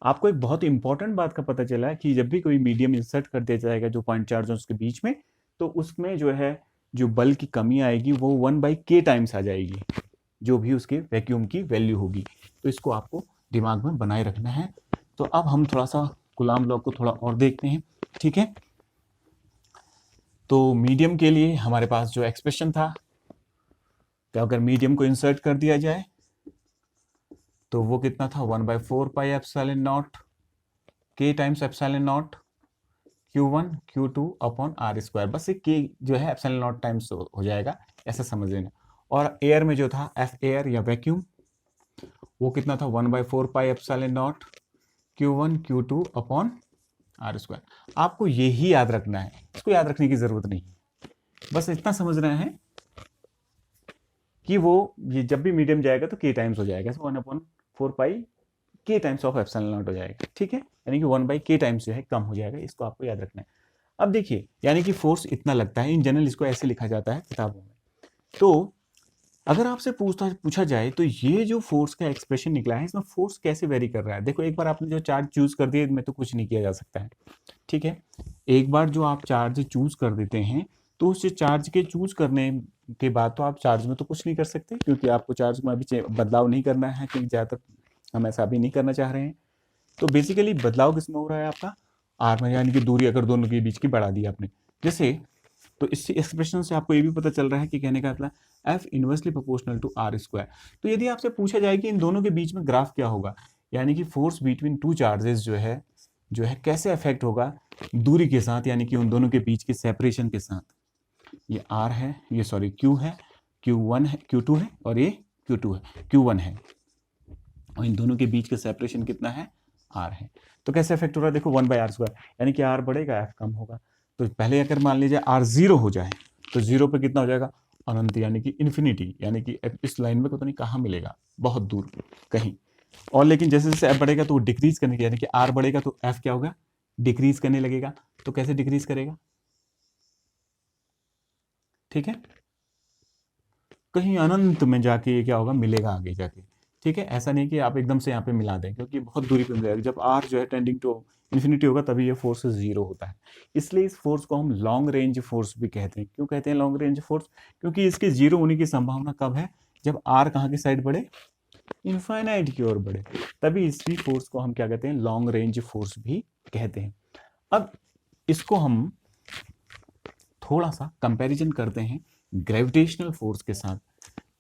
आपको एक बहुत इंपॉर्टेंट बात का पता चला कि जब भी कोई मीडियम इंसर्ट कर दिया जाएगा जो पॉइंट चार्ज उसके बीच में, तो उसमें जो है जो बल की कमी आएगी वो 1/k टाइम्स आ जाएगी, जो भी उसके वैक्यूम की वैल्यू होगी। तो इसको आपको दिमाग में बनाए रखना है। तो अब हम थोड़ा सा कूलाम लॉ को थोड़ा और देखते हैं, ठीक है। तो मीडियम के लिए हमारे पास जो एक्सप्रेशन था, तो अगर मीडियम को इंसर्ट कर दिया जाए तो वो कितना था 1/4 pi epsilon naught K times epsilon not Q1 Q2 upon r square. बस एक के जो है एप्सिलॉन नॉट टाइम्स हो जाएगा, ऐसा समझ लेना। और एयर में जो था एफ एयर या वैक्यूम, वो कितना था 1/4 pi epsilon not Q1 Q2 upon r square. आपको यही याद रखना है, इसको याद रखने की जरूरत नहीं है, बस इतना समझना है कि वो ये जब भी मीडियम जाएगा तो के टाइम्स हो जाएगा, 1/4 पाई के टाइम्स ऑफ एप्सिलॉन नॉट हो जाएगा, ठीक है। यानी कि 1/k टाइम्स जो है कम हो जाएगा, इसको आपको याद रखना है। अब देखिए, यानी कि फोर्स इतना लगता है, इन जनरल इसको ऐसे लिखा जाता है किताबों में। तो अगर आपसे पूछा जाए तो ये जो फोर्स का एक्सप्रेशन निकला है, इसमें फोर्स कैसे वेरी कर रहा है। देखो एक बार आपने जो चार्ज चूज कर दिया, इसमें तो कुछ नहीं किया जा सकता है, ठीक है। एक बार जो आप चार्ज चूज कर देते हैं, तो उस चार्ज के चूज करने के बाद तो आप चार्ज में तो कुछ नहीं कर सकते, क्योंकि आपको चार्ज में अभी बदलाव नहीं करना है, क्योंकि ज़्यादातर हम ऐसा अभी नहीं करना चाह रहे हैं। तो बेसिकली बदलाव किसमें हो रहा है आपका आर में, यानी कि दूरी अगर दोनों के बीच की बढ़ा दी आपने जैसे। तो इस एक्सप्रेशन से आपको ये भी पता चल रहा है कि कहने का मतलब F inversely proportional to r square. तो यदि आपसे पूछा जाए कि इन दोनों के बीच में ग्राफ क्या होगा, यानी कि फोर्स बिटवीन टू चार्जेस जो है कैसे अफेक्ट होगा दूरी के साथ, यानी कि उन दोनों के बीच के सेपरेशन के साथ। ये आर है, ये सॉरी क्यू है, Q1 है, Q2 है, और ये Q2 है, Q1 है, और इन दोनों के बीच का सेपरेशन कितना है आर है। तो कैसे इफेक्ट हो रहा है, देखो 1/r², यानी कि आर बढ़ेगा एफ कम होगा। तो पहले अगर मान लीजिए आर 0 हो जाए, तो 0 पे कितना हो जाएगा अनंत, यानी कि इन्फिनिटी, यानी कि इस लाइन में पता नहीं कहाँ मिलेगा, बहुत दूर कहीं। और लेकिन जैसे जैसे एफ बढ़ेगा तो वो डिक्रीज करने की, यानी कि आर बढ़ेगा तो एफ क्या होगा डिक्रीज करने लगेगा। तो कैसे डिक्रीज करेगा, ठीक है, कहीं अनंत में जाके क्या होगा मिलेगा आगे जाके, ठीक है। ऐसा नहीं कि आप एकदम से यहाँ पे मिला दें, क्योंकि बहुत दूरी पे मिलेगा। जब आर जो है टेंडिंग टू इन्फिनिटी होगा तभी ये फोर्स 0 होता है। इसलिए इस फोर्स को हम लॉन्ग रेंज फोर्स भी कहते हैं। क्यों कहते हैं लॉन्ग रेंज फोर्स, क्योंकि इसके 0 होने की संभावना कब है, जब आर कहाँ की साइड बढ़े, इनफाइनाइट की ओर बढ़े, तभी इसी फोर्स को हम क्या कहते हैं लॉन्ग रेंज फोर्स भी कहते हैं। अब इसको हम थोड़ा सा कंपैरिजन करते हैं ग्रेविटेशनल फोर्स के साथ।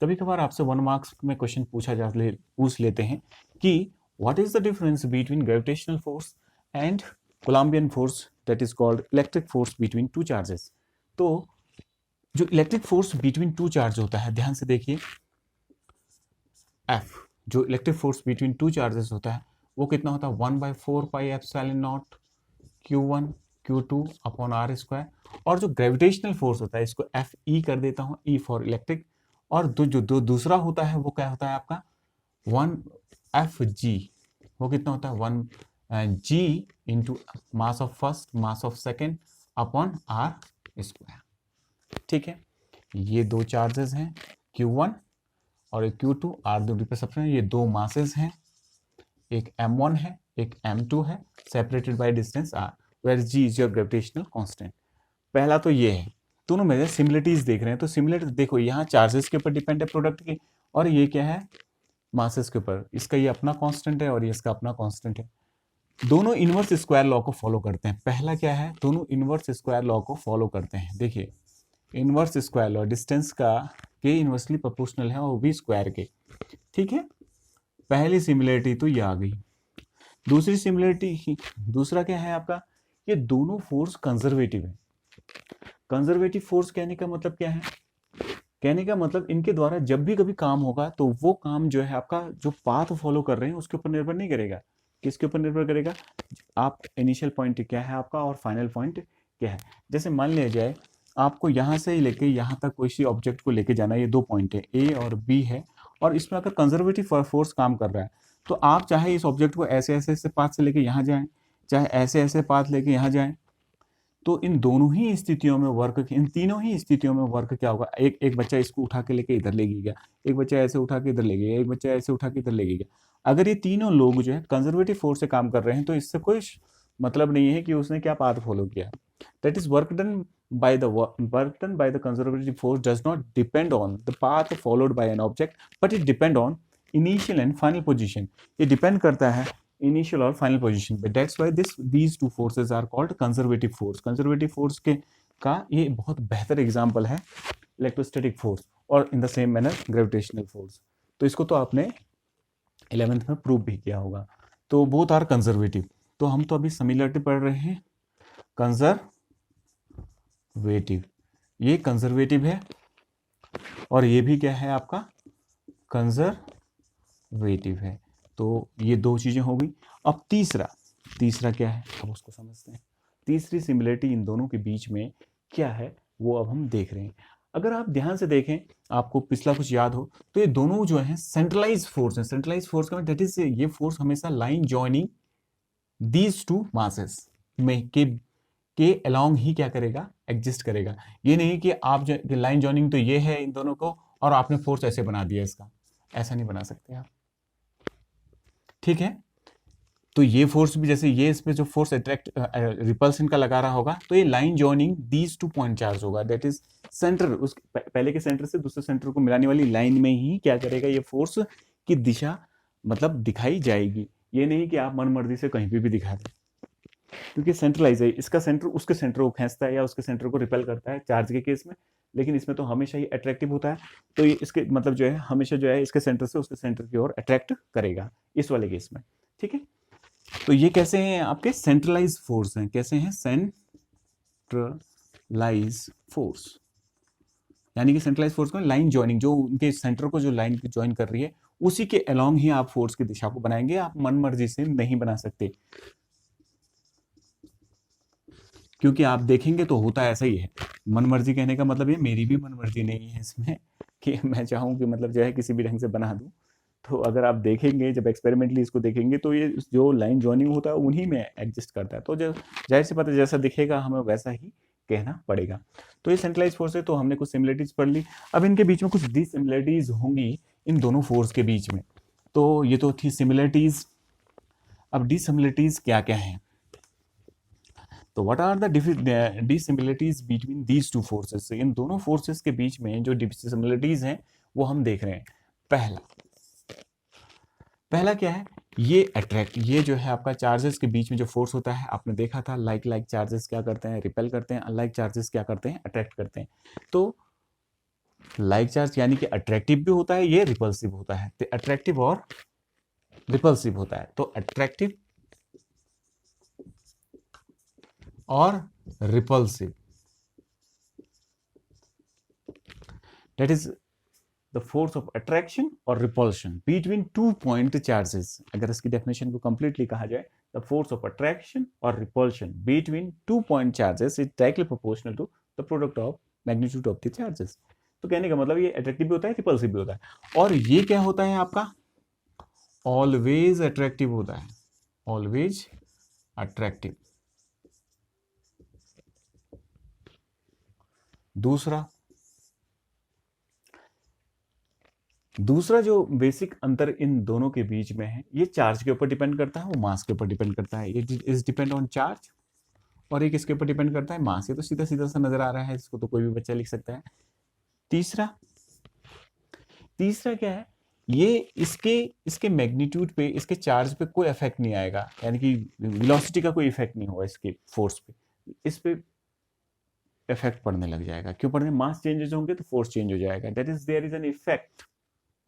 कभी कभार आपसे 1 मार्क्स में क्वेश्चन पूछ लेते हैं कि what is the difference between gravitational force and Coulombian force that is called electric force between two charges. तो जो electric force between two charge होता है, ध्यान से देखिए, एफ जो electric force between two charges होता है वो कितना होता है 1/4 pi epsilon not Q1 Q2 upon r square. और जो ग्रेविटेशनल फोर्स होता है इसको एफ ई कर देता हूँ, ई फॉर इलेक्ट्रिक। और दूसरा होता है वो क्या होता है आपका 1 FG, वो कितना होता है 1 G into mass of first mass of second upon r square, ठीक है। ये दो चार्जेस हैं Q1 और एक Q2, आर दूरी पे सबसे, ये दो मासेस हैं, एक M1 है एक M2 है, separated by distance r, where g is your gravitational constant. पहला तो ये है, दोनों में सिमिलरिटीज देख रहे हैं। तो सिमिलरिटी देखो, यहाँ चार्जेस के ऊपर डिपेंड है प्रोडक्ट के, और ये क्या है मासेस के ऊपर। इसका ये अपना कांस्टेंट है और ये इसका अपना कांस्टेंट है। दोनों इनवर्स स्क्वायर लॉ को फॉलो करते हैं। पहला क्या है, दोनों इनवर्स स्क्वायर लॉ को फॉलो करते हैं। देखिए इनवर्स स्क्वायर लॉ डिस्टेंस का के इनवर्सली प्रोपोर्शनल है और भी स्क्वायर के, ठीक है। पहली सिमिलरिटी तो ये आ गई। दूसरी सिमिलरिटी, दूसरा क्या है आपका, ये दोनों फोर्स कंजर्वेटिव है। कंजर्वेटिव फोर्स कहने का मतलब क्या है? कहने का मतलब इनके द्वारा जब भी कभी काम होगा तो वो काम जो है आपका जो पाथ फॉलो कर रहे हैं उसके ऊपर निर्भर नहीं करेगा। किसके ऊपर निर्भर करेगा? आप इनिशियल पॉइंट क्या है आपका और फाइनल पॉइंट क्या है। जैसे मान लिया जाए आपको यहाँ से लेके यहाँ तक कोई सी ऑब्जेक्ट को लेके जाना है, ये दो पॉइंट है ए और बी है, और इसमें अगर कंजर्वेटिव फोर्स काम कर रहा है तो आप चाहे इस ऑब्जेक्ट को ऐसे ऐसे ऐसे पाथ से लेके यहाँ जाएं, चाहे ऐसे ऐसे पाथ लेके यहाँ जाएं, तो इन दोनों ही स्थितियों में वर्क, इन तीनों ही स्थितियों में वर्क क्या होगा? एक बच्चा इसको उठा के लेके इधर ले गया, एक बच्चा ऐसे उठा के इधर ले गया, एक बच्चा ऐसे उठा के इधर ले गया। अगर ये तीनों लोग जो है कंजर्वेटिव फोर्स से काम कर रहे हैं तो इससे कोई मतलब नहीं है कि उसने क्या पाथ फॉलो किया। That is work done by the conservative force does not depend on the path followed by an object, but it depend on initial and final position. ये डिपेंड करता है इनिशियल और फाइनल पोजीशन पे। That's why these two forces are called conservative force. Conservative force के का ये बहुत बेहतर एग्जांपल है इलेक्ट्रोस्टैटिक फोर्स और in the same manner gravitational force. तो इसको तो आपने 11th में प्रूव भी किया होगा। तो बोथ आर कंजर्वेटिव। तो हम तो अभी सिमिलरिटी पढ़ रहे हैं कंजर्वेटिव, ये कंजर्वेटिव है और ये भी क्या है आपका कंजर्वेटिव है। तो ये दो चीजें हो गई। अब तीसरा क्या है, अब उसको समझते हैं। तीसरी सिमिलरिटी इन दोनों के बीच में क्या है वो अब हम देख रहे हैं। अगर आप ध्यान से देखें, आपको पिछला कुछ याद हो, तो ये दोनों जो है सेंट्रलाइज फोर्स है। सेंट्रलाइज फोर्स का दैट इज ये फोर्स हमेशा line joining these two masses में के अलोंग ही क्या करेगा, एग्जिस्ट करेगा। ये नहीं कि आप लाइन जॉइनिंग तो ये है इन दोनों को और आपने फोर्स ऐसे बना दिया इसका, ऐसा नहीं बना सकते आप, ठीक है। तो ये फोर्स भी जैसे ये इसमें जो फोर्स अट्रैक्ट रिपल्सन का लगा रहा होगा, तो ये line joining these two point charge होगा। दैट इज सेंटर, उस पहले के सेंटर से दूसरे सेंटर को मिलाने वाली लाइन में ही क्या करेगा, ये फोर्स की दिशा मतलब दिखाई जाएगी। ये नहीं कि आप मन मर्जी से कहीं भी दिखा दें, क्योंकि सेंट्रलाइज है। इसका सेंटर उसके सेंटर को खींचता है या उसके सेंटर को रिपेल करता है चार्ज के केस में, लेकिन इसमें तो हमेशा ही अट्रैक्टिव होता है। तो ये इसके मतलब जो है हमेशा जो है इसके सेंटर से उसके सेंटर की ओर अट्रैक्ट करेगा इस वाले केस में, ठीक है। तो ये कैसे हैं आपके सेंट्रलाइज फोर्स हैं। कैसे हैं? सेंट्रलाइज फोर्स, यानी कि सेंट्रलाइज फोर्स को लाइन जॉइनिंग, जो उनके सेंटर को जो लाइन ज्वाइन कर रही है उसी के अलोंग ही आप फोर्स की दिशा को बनाएंगे। आप मन मर्जी से नहीं बना सकते, क्योंकि आप देखेंगे तो होता ऐसा ही है। मन मर्जी कहने का मतलब ये मेरी भी मन मर्जी नहीं है इसमें कि मैं चाहूँ कि मतलब जो है किसी भी ढंग से बना दूं। तो अगर आप देखेंगे, जब एक्सपेरिमेंटली इसको देखेंगे, तो ये जो लाइन जॉइनिंग होता है उन्हीं में एडजस्ट करता है। तो जब जाहिर सी बात है जैसा दिखेगा हमें वैसा ही कहना पड़ेगा। तो ये सेंट्रलाइज फोर्स है। तो हमने कुछ सिमिलरिटीज पढ़ ली। अब इनके बीच में कुछ डिसिमिलरिटीज होंगी इन दोनों फोर्स के बीच में। तो ये तो थी सिमिलरिटीज। अब डिसिमिलरिटीज क्या क्या है? तो what are the dissimilarities between these two forces. इन दोनों फोर्सेस के बीच में जो डिसिमिलरिटीज हैं वो हम देख रहे हैं। पहला क्या है? ये अट्रैक्ट, ये जो है आपका चार्जेस के बीच में जो फोर्स होता है, आपने देखा था लाइक चार्जेस क्या करते हैं, रिपेल करते हैं, अनलाइक चार्जेस क्या करते हैं, अट्रैक्ट करते हैं। तो लाइक चार्ज यानी कि अट्रैक्टिव भी होता है, ये रिपल्सिव होता है। तो अट्रैक्टिव और रिपल्सिव होता है। तो अट्रैक्टिव और repulsive, that is the force of attraction और repulsion between two point charges. अगर इसकी डेफिनेशन को कंप्लीटली कहा जाए, द फोर्स ऑफ अट्रैक्शन और repulsion between two point charges is directly proportional to the product of magnitude of the charges. तो कहने का मतलब ये अट्रैक्टिव भी होता है, रिपल्सिव भी होता है। और ये क्या होता है आपका? ऑलवेज अट्रैक्टिव होता है, ऑलवेज अट्रैक्टिव। दूसरा जो बेसिक अंतर इन दोनों के बीच में है, ये चार्ज के ऊपर डिपेंड करता है, वो मास के ऊपर डिपेंड करता है। It is depend on charge. और एक इसके ऊपर डिपेंड करता है मास। ये तो सीधा सीधा सा नजर आ रहा है, इसको तो कोई भी बच्चा लिख सकता है। तीसरा क्या है? ये इसके मैग्नीट्यूड पे, इसके चार्ज पे कोई इफेक्ट नहीं आएगा, यानी कि वेलोसिटी का कोई इफेक्ट नहीं होगा इसके फोर्स पे। इस पे इफेक्ट पड़ने लग जाएगा। क्यों पड़ने? मास चेंजेस होंगे तो फोर्स चेंज हो जाएगा। That is there is an effect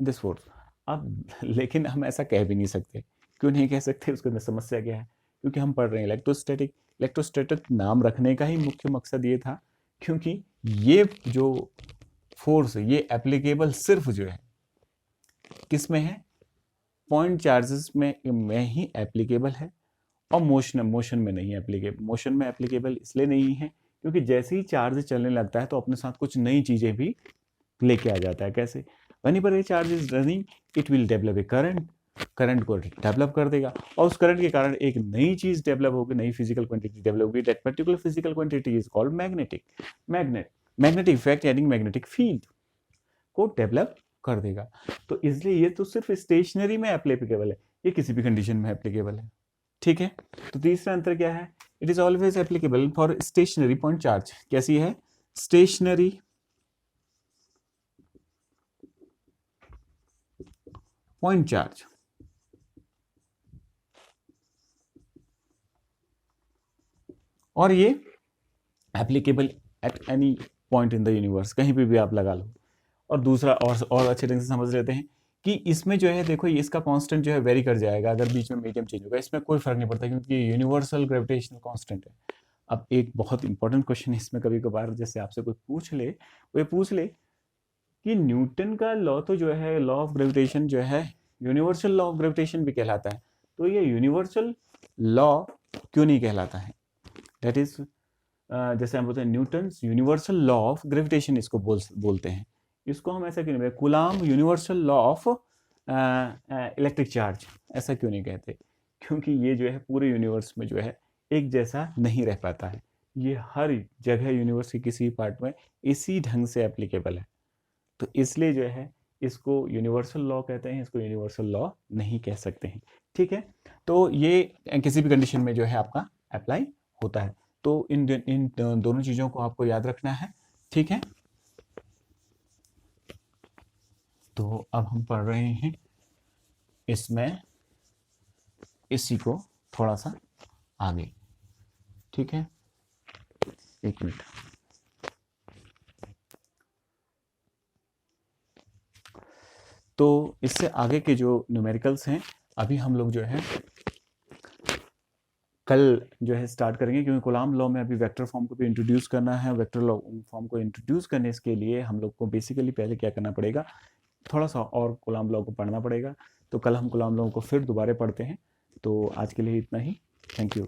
this force. अब लेकिन हम ऐसा कह भी नहीं सकते। क्यों नहीं कह सकते? उसके अंदर समस्या क्या है? क्योंकि हम पढ़ रहे हैं इलेक्ट्रोस्टैटिक। इलेक्ट्रोस्टैटिक नाम रखने का ही मुख्य मकसद ये था क्योंकि ये जो फोर्स है ये एप्लीकेबल सिर्फ जो है किस में है, पॉइंट चार्जेस में ही एप्लीकेबल है, और मोशन में नहीं एप्लीकेबल। मोशन में एप्लीकेबल इसलिए नहीं है क्योंकि जैसे ही चार्ज चलने लगता है तो अपने साथ कुछ नई चीजें भी लेके आ जाता है। कैसे? Whenever A charge is running it will develop a current को डेवलप कर देगा, और उस करंट के कारण एक नई चीज डेवलप होगी, नई फिजिकल क्वांटिटी डेवलप होगी। That particular physical quantity is called magnetic effect, यानी मैग्नेटिक फील्ड को डेवलप कर देगा। तो इसलिए ये तो सिर्फ स्टेशनरी में एप्लीकेबल है, ये किसी भी कंडीशन में एप्लीकेबल है। ठीक है, तो तीसरा अंतर क्या है? It is always applicable for stationary point charge. कैसी है? Stationary point charge. और ये applicable at any point in the universe, कहीं पे भी आप लगा लो। और दूसरा और अच्छे ढंग से समझ लेते हैं कि इसमें जो है देखो इसका कांस्टेंट जो है वेरी कर जाएगा अगर बीच में मीडियम चेंज होगा, इसमें कोई फर्क नहीं पड़ता क्योंकि ये यूनिवर्सल ग्रेविटेशनल कांस्टेंट है। अब एक बहुत इंपॉर्टेंट क्वेश्चन इसमें कभी कभार जैसे आपसे कोई पूछ ले, वो पूछ ले कि न्यूटन का लॉ तो जो है लॉ ऑफ ग्रेविटेशन जो है यूनिवर्सल लॉ ऑफ ग्रेविटेशन भी कहलाता है, तो ये यूनिवर्सल लॉ क्यों नहीं कहलाता है? दैट इज जैसे हम बोलते हैं Newton's universal law of gravitation, इसको बोलते हैं। इसको हम ऐसा क्यों नहीं, coulomb universal law of electric charge, ऐसा क्यों नहीं कहते? क्योंकि ये जो है पूरे यूनिवर्स में जो है एक जैसा नहीं रह पाता है, ये हर जगह यूनिवर्स के किसी पार्ट में इसी ढंग से एप्लीकेबल है। तो इसलिए जो है इसको यूनिवर्सल लॉ कहते हैं, इसको यूनिवर्सल लॉ नहीं कह सकते हैं। ठीक है, तो ये किसी भी कंडीशन में जो है आपका अप्लाई होता है। तो इन दोनों चीज़ों को आपको याद रखना है। ठीक है, तो अब हम पढ़ रहे हैं इसमें इसी को थोड़ा सा आगे। ठीक है, एक मिनट। तो इससे आगे के जो न्यूमेरिकल्स हैं अभी हम लोग जो है कल जो है स्टार्ट करेंगे, क्योंकि कूलाम लॉ में अभी वेक्टर फॉर्म को भी इंट्रोड्यूस करना है। वेक्टर लॉ फॉर्म को इंट्रोड्यूस करने के लिए हम लोग को बेसिकली पहले क्या करना पड़ेगा, थोड़ा सा और कूलाम लॉ को पढ़ना पड़ेगा। तो कल हम कूलाम लॉ को फिर दोबारा पढ़ते हैं। तो आज के लिए इतना ही। Thank you.